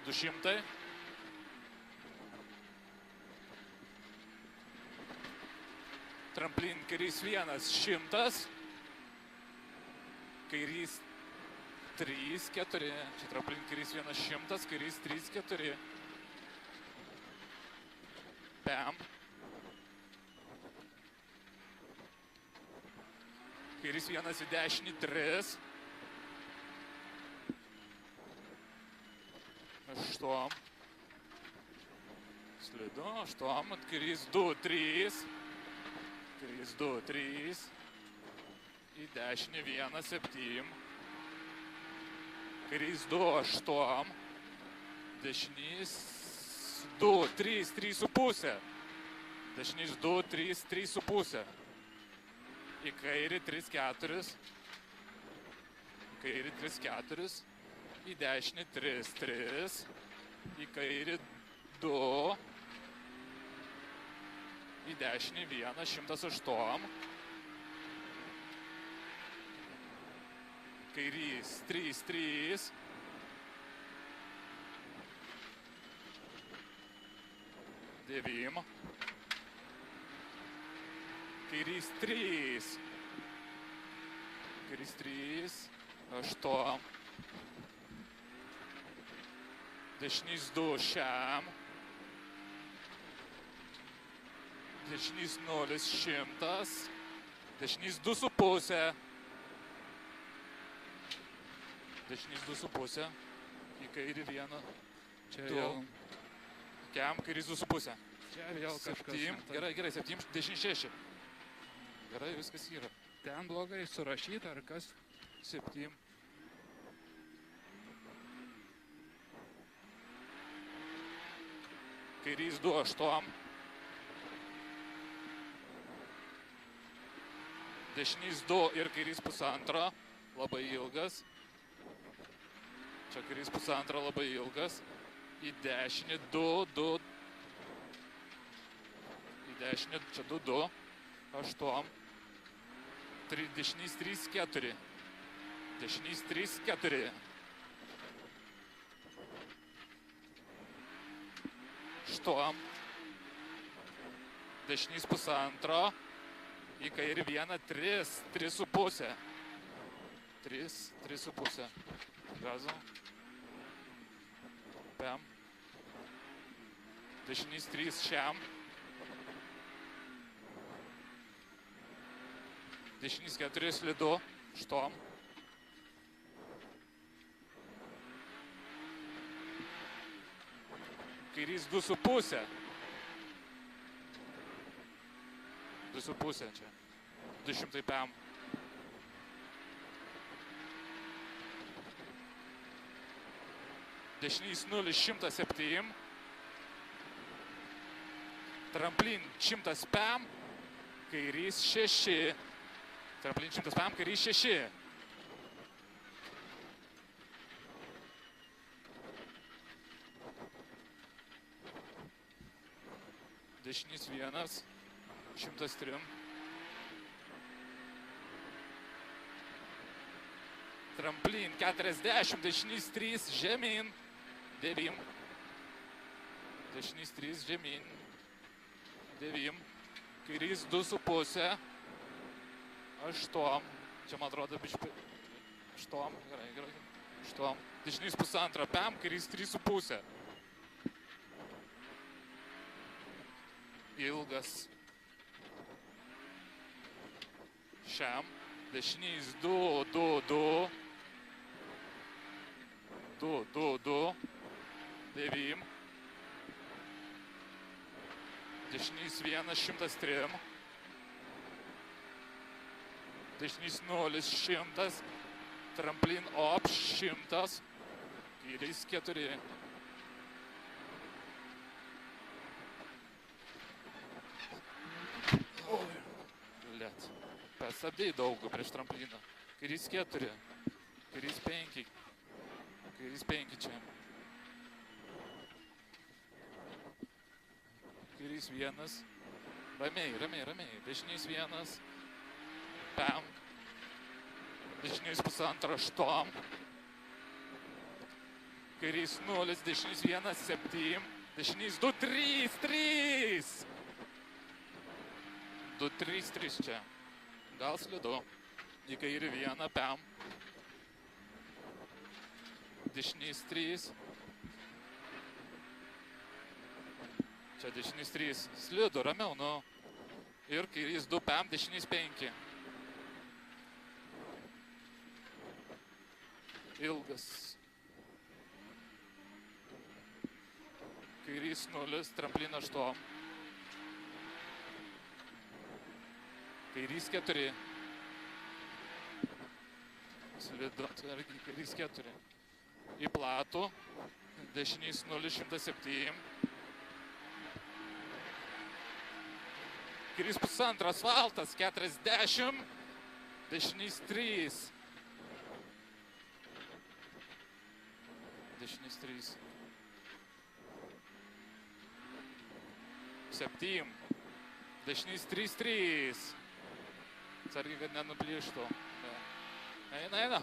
200. Tramplin kairys 1, 100. Kairys 3, 4. Čia tramplin kairys 1, 100. Kairys 3, 4. Pam. Kairys 1 į dešinį, 3. 8. Slidu, 8. Kairys 2, 3. Kairys 2, 3. Į dešinį 1, 7. Kairys 2, 8. Dešinys 2, 3, 3,5. Dešinys 2, 3, 3,5. Į kairį 3, 4. Į kairį 3, 4. Į dešinį 3, 3. Į kairį 2. Į dešinį 1, 108. Kairys 3, 3. Devym. Kairys 3. Kairys 3. 8. Dešinys 2 šiam. Dešinys 0, 100. Dešinys 2,5. Dešinys 2,5. Į kairį 1. Čia 2. jau, Kiam kairys 2,5. čia vėl kažkas. 7. ne taip. Gerai, gerai, 7, 26. Gerai, viskas yra. Ten blogai surašyta, ar kas? 7. Kairys 2, 8. Dešinys 2 ir kairys 1,5. Labai ilgas. Čia kairys 1,5 labai ilgas. Į dešinį 2, 2. Į dešinį čia 2, 2. 8. Dešinys 3, 4. Dešinys 3, 4. 8. Dešinys 1,5. Į kairį 1, 3, 3,5. 3, 3,5. Gazu. Pam. Dešinys 3 šiam. Dešinys 4 slidu. 8. Kairys 2,5. 2,5 čia. 200 pam. Dešinys 0, 107. Tramplin 100 pam. Kairys 6. Tramplin 100 pam, kairys 6. Dešinys 1, 103. Tramplin 40, dešinys 3, žemyn. 9. Dešinys 3, žemyn. 9. Kairys 2,5. 8. Čia man atrodo biškai. 8. Gerai, gerai. 8. Dešinys 1,5 pam, kairys 3,5. Ilgas. Šiam. Dešinys 2, 2, 2. 2, 2, 2. 9. Dešinys 1, 103. Dešinys 0, 100. Tramplin op, 100. Kairys 4. Liet. Pasabdėjai daug prieš trampliną. Kairys 4. Kairys 5. Kairys 5 čia. Kairys 1. Ramiai, ramiai, ramiai. Dešinys 1. Pam. Dešinys 1,5, 8. Kairys 0, dešinys 1, 7. Dešinys 2, 3, 3. 2, 3, 3 čia. Gal slidu. Į kairį 1, Pem. Dešinys 3. Čia dešinys 3. Slidu, ramiau, nu. Ir kairys 2, Pem, dešinys 5. Ilgas. Kairys 0, tramplin 8. Kairys 4. Slidu, irgi kairys 4. Į platų. Dešinys 0, 107. Kairys 1,5, asfaltas 40. Dešinys 3. Dešinys 3. 7. Dešinys 3, 3. Atsargiai, kad nenuplyštų. Eina, eina.